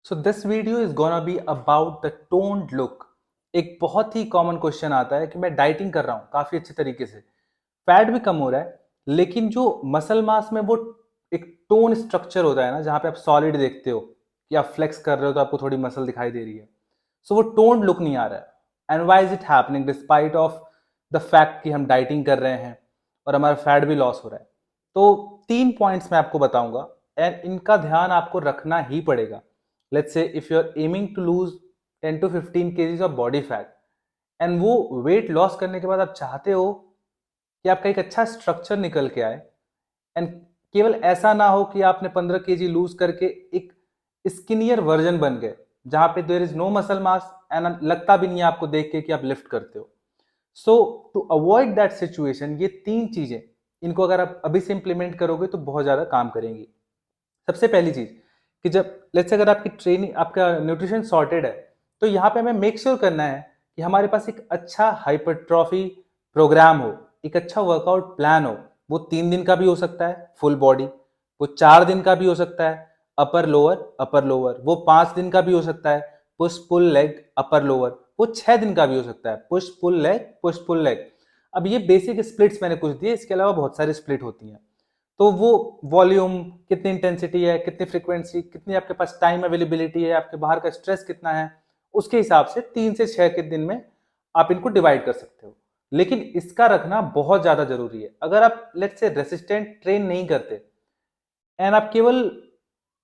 So this video is gonna be about the toned look. एक बहुत ही common question आता है कि मैं डाइटिंग कर रहा हूँ काफी अच्छे तरीके से, फैट भी कम हो रहा है, लेकिन जो मसल मास में वो एक टोन स्ट्रक्चर होता है ना, जहां पे आप सॉलिड देखते हो कि आप फ्लेक्स कर रहे हो तो आपको थोड़ी मसल दिखाई दे रही है। सो वो टोन्ड लुक नहीं आ रहा है। And why is it happening despite of the fact कि हम डाइटिंग कर रहे हैं और हमारा फैट भी लॉस हो रहा है। तो 3 पॉइंट्स मैं आपको बताऊंगा एंड इनका ध्यान आपको रखना ही पड़ेगा। Let's say if you are aiming to lose 10 to 15 kgs ऑफ बॉडी फैट एंड वो वेट लॉस करने के बाद आप चाहते हो कि आपका एक अच्छा स्ट्रक्चर निकल के आए, एंड केवल ऐसा ना हो कि आपने 15 kg लूज करके एक स्किनियर वर्जन बन गए जहां पे there is no muscle mass and लगता भी नहीं है आपको देख के कि आप लिफ्ट करते हो। सो टू अवॉइड दैट सिचुएशन, ये 3 चीजें इनको अगर आप अभी से इंप्लीमेंट करोगे तो बहुत ज्यादा काम करेंगी। सबसे पहली चीज कि जब लेट्स अगर आपकी ट्रेनिंग आपका न्यूट्रिशन सॉर्टेड है, तो यहाँ पे हमें मेक श्योर करना है कि हमारे पास एक अच्छा हाइपरट्रॉफी प्रोग्राम हो, एक अच्छा वर्कआउट प्लान हो। वो 3 दिन का भी हो सकता है फुल बॉडी, वो 4 दिन का भी हो सकता है अपर लोअर, वो 5 दिन का भी हो सकता है push pull leg upper lower, वो 6 दिन का भी हो सकता है पुश पुल लेग। अब ये बेसिक स्प्लिट्स मैंने कुछ दिए, इसके अलावा बहुत सारी स्प्लिट होती हैं। तो वो वॉल्यूम कितनी, इंटेंसिटी है कितनी, फ्रीक्वेंसी कितनी, आपके पास टाइम अवेलेबिलिटी है, आपके बाहर का स्ट्रेस कितना है, उसके हिसाब से 3 से 6 के दिन में आप इनको डिवाइड कर सकते हो। लेकिन इसका रखना बहुत ज्यादा जरूरी है। अगर आप लेट्स से रेसिस्टेंट ट्रेन नहीं करते एंड आप केवल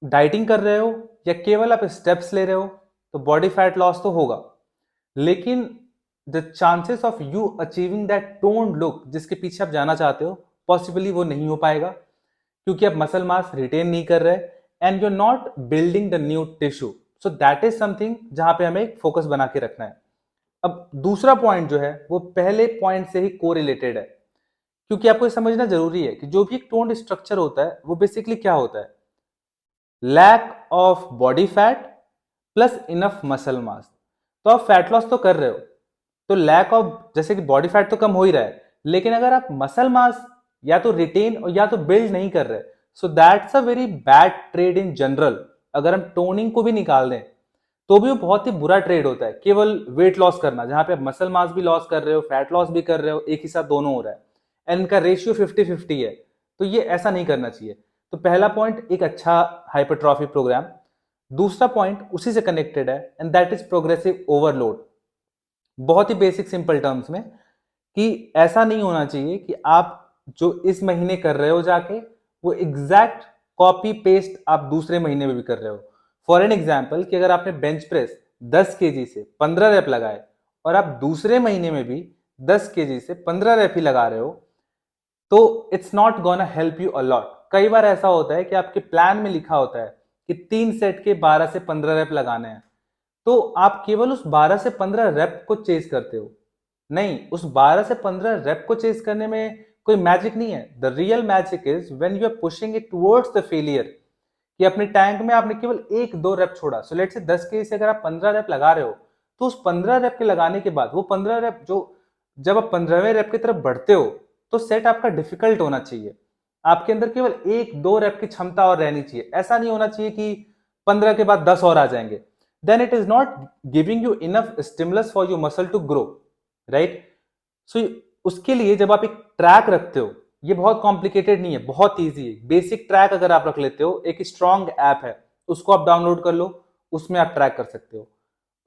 डाइटिंग कर रहे हो या केवल आप स्टेप्स ले रहे हो, तो बॉडी फैट लॉस तो होगा, लेकिन the chances of you achieving that toned look जिसके पीछे आप जाना चाहते हो, पॉसिबली वो नहीं हो पाएगा, क्योंकि आप मसल मास रिटेन नहीं कर रहे and you are not building the new tissue. So that is something जहां पे हमें एक फोकस बना के रखना है। अब दूसरा पॉइंट जो है वो पहले पॉइंट से ही कोरिलेटेड है, क्योंकि आपको ये समझना जरूरी है कि जो भी एक टोन्ड स्ट्रक्चर होता है वो बेसिकली क्या होता है, lack of body fat plus enough muscle mass. तो आप फैट लॉस तो कर रहे हो, तो लैक ऑफ जैसे कि बॉडी फैट तो कम हो ही रहा है, लेकिन अगर आप मसल मास या तो रिटेन और या तो बिल्ड नहीं कर रहे, so that's a very bad trade in general. अगर हम टोनिंग को भी निकाल दें तो भी वो बहुत ही बुरा ट्रेड होता है। केवल वेट लॉस करना जहां पे आप मसल मास भी लॉस कर रहे हो, फैट लॉस भी कर रहे हो, एक ही साथ दोनों हो रहा है एंड इनका रेशियो 50-50 है, तो ये ऐसा नहीं करना चाहिए। तो पहला पॉइंट एक अच्छा हाइपरट्रॉफी प्रोग्राम। दूसरा पॉइंट उसी से कनेक्टेड है and that is progressive overload. बहुत ही बेसिक सिंपल टर्म्स में कि ऐसा नहीं होना चाहिए कि आप जो इस महीने कर रहे हो जाके वो एग्जैक्ट कॉपी पेस्ट आप दूसरे महीने में भी कर रहे हो। फॉर एन एग्जाम्पल कि अगर आपने बेंच प्रेस 10 kg से 15 रैप लगाए और आप दूसरे महीने में भी 10 kg से 15 रैप ही लगा रहे हो, तो it's not gonna help you allot. कई बार ऐसा होता है कि आपके प्लान में लिखा होता है कि 3 सेट के 12 से 15 रैप लगाने हैं, तो आप केवल उस 12 से 15 रैप को चेस करते हो। नहीं, उस 12 से 15 रैप को चेस करने में कोई मैजिक नहीं है। The real magic is when you are pushing it towards the failure, कि अपने टैंक में आपने केवल 1-2 रैप छोड़ा। सो लेट से 10 kg से अगर आप 15 रैप लगा रहे हो, तो उस 15 रैप के लगाने के बाद वो 15 रैप जो जब आप 15वें रैप की तरफ बढ़ते हो, तो सेट आपका डिफिकल्ट होना चाहिए। आपके अंदर केवल 1-2 रैप की क्षमता और रहनी चाहिए। ऐसा नहीं होना चाहिए कि 15 के बाद 10 और आ जाएंगे। Then it is not giving you enough stimulus for your muscle to grow, right. So उसके लिए जब आप एक ट्रैक रखते हो, ये बहुत कॉम्प्लिकेटेड नहीं है, बहुत ईजी है। बेसिक ट्रैक अगर आप रख लेते हो, एक स्ट्रॉन्ग ऐप है, उसको आप डाउनलोड कर लो, उसमें आप ट्रैक कर सकते हो।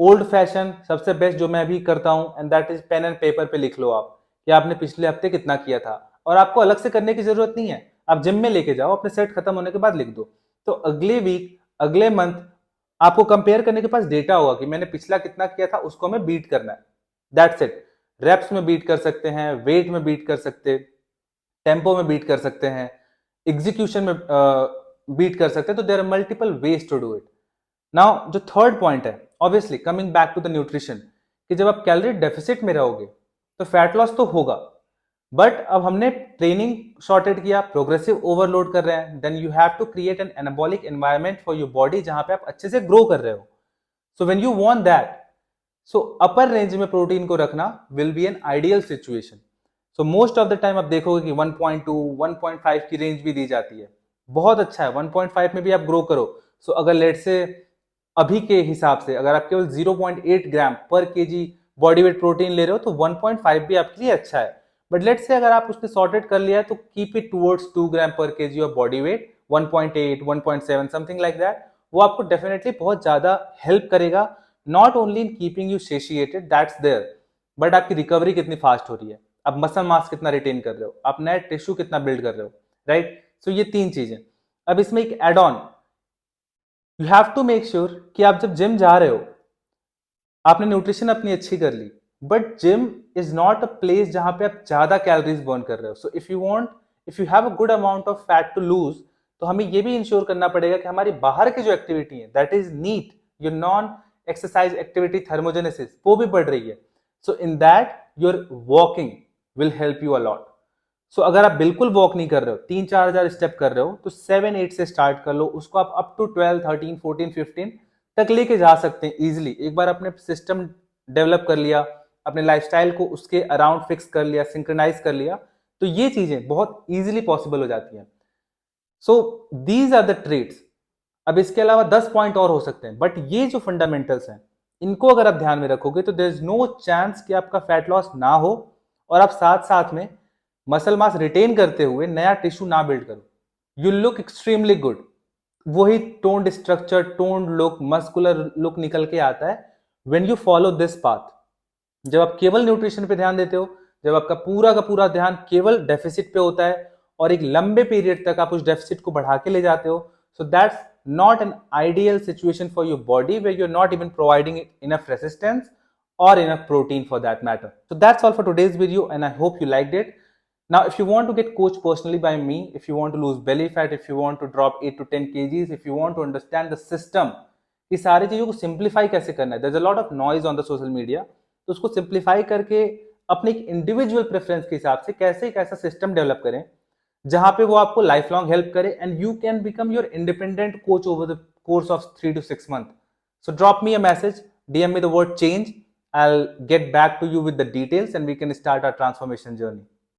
ओल्ड फैशन सबसे बेस्ट जो मैं भी करता हूं and that is pen and paper पे लिख लो आप कि आपने पिछले हफ्ते कितना किया था, और आपको अलग से करने की जरूरत नहीं है। आप जिम में लेके जाओ, अपने सेट खत्म होने के बाद लिख दो, तो अगले वीक अगले मंथ आपको कंपेयर करने के पास डेटा होगा कि मैंने पिछला कितना किया था, उसको हमें बीट करना है। That's it. रेप्स में बीट कर सकते हैं, वेट में बीट कर सकते, टेम्पो में बीट कर सकते हैं, एग्जीक्यूशन में बीट कर सकते हैं। तो there are multiple ways to do it. Now जो थर्ड पॉइंट है, obviously coming back to the nutrition, कि जब आप कैलोरी डेफिसिट में रहोगे तो फैट लॉस तो होगा, बट अब हमने ट्रेनिंग सॉर्टेड किया, प्रोग्रेसिव ओवरलोड कर रहे हैं, then you have to create an anabolic environment for your body जहां पे आप अच्छे से ग्रो कर रहे हो। So when you want that, so upper range में प्रोटीन को रखना will be an ideal situation. So most of the time आप देखोगे कि 1.2 1.5 की रेंज भी दी जाती है, बहुत अच्छा है। 1.5 में भी आप ग्रो करो। सो अगर लेट से अभी के हिसाब से अगर आप केवल 0.8 ग्राम पर केजी बॉडी वेट प्रोटीन ले रहे हो तो 1.5 भी आपके लिए अच्छा है। बट लेट्स से अगर आप उसने सॉर्टेड कर लिया है तो कीप इट टुवर्ड्स 2 ग्राम पर KG of body weight, 1.8 1.7 something like that. वो आपको डेफिनेटली बहुत ज्यादा हेल्प करेगा, not only in keeping you satiated, that's there, but आपकी रिकवरी कितनी फास्ट हो रही है, आप मसल मास कितना रिटेन कर रहे हो, आप नया टिश्यू कितना बिल्ड कर रहे हो, राइट। सो ये 3 चीजें। अब इसमें एक add on, you have to make sure कि आप जब जिम जा रहे हो, आपने न्यूट्रिशन अपनी अच्छी कर ली, but gym is not a place जहां पे आप ज्यादा कैलोरीज बर्न कर रहे हो। So if you have a good amount of fat to lose, तो हमें ये भी इंश्योर करना पड़ेगा कि हमारी बाहर की जो एक्टिविटी है that is NEAT, your non exercise activity thermogenesis, वो भी बढ़ रही है। So in that your walking will help you a lot. So अगर आप बिल्कुल वॉक नहीं कर रहे हो, 3-4 हजार स्टेप कर रहे हो, तो 7-8 से स्टार्ट कर लो, उसको आप अप टू 12 13 14 15 तक लेके जा सकते हैं इजिली। एक बार अपने सिस्टम डेवलप कर लिया, अपने लाइफस्टाइल को उसके अराउंड फिक्स कर लिया, सिंक्रोनाइज कर लिया, तो ये चीजें बहुत इजिली पॉसिबल हो जाती हैं। So these are the trades. अब इसके अलावा 10 पॉइंट और हो सकते हैं, बट ये जो फंडामेंटल्स हैं इनको अगर आप ध्यान में रखोगे तो देयर इज नो चांस कि आपका फैट लॉस ना हो और आप साथ साथ में मसल मास रिटेन करते हुए नया टिश्यू ना बिल्ड करो। यू लुक एक्सट्रीमली गुड, वही toned structure, toned look, muscular look निकल के आता है when you follow this path. जब आप केवल न्यूट्रिशन पे ध्यान देते हो, जब आपका पूरा का पूरा ध्यान केवल डेफिसिट पे होता है और एक लंबे पीरियड तक आप उस डेफिसिट को बढ़ा के ले जाते हो, so that's not an ideal situation for your body where you're not even providing it enough resistance or enough protein for that matter. So that's all for today's video and I hope you liked it. Now if you want to get coached personally by me, if you want to lose belly fat, if you want to drop 8 to 10 kgs, if you want to understand the system, ये सारी चीजों को simplify कैसे करना है, there's a lot of noise on the social media, तो उसको simplify करके अपने एक इंडिविजुअल प्रेफरेंस के हिसाब से कैसे एक ऐसा सिस्टम डेवलप करें जहां पे वो आपको लाइफ लॉन्ग हेल्प करे and you can become your independent coach over the course of 3 to 6 months. So drop me a message, DM me the word change. I'll get back to you with the details and we can start our transformation journey.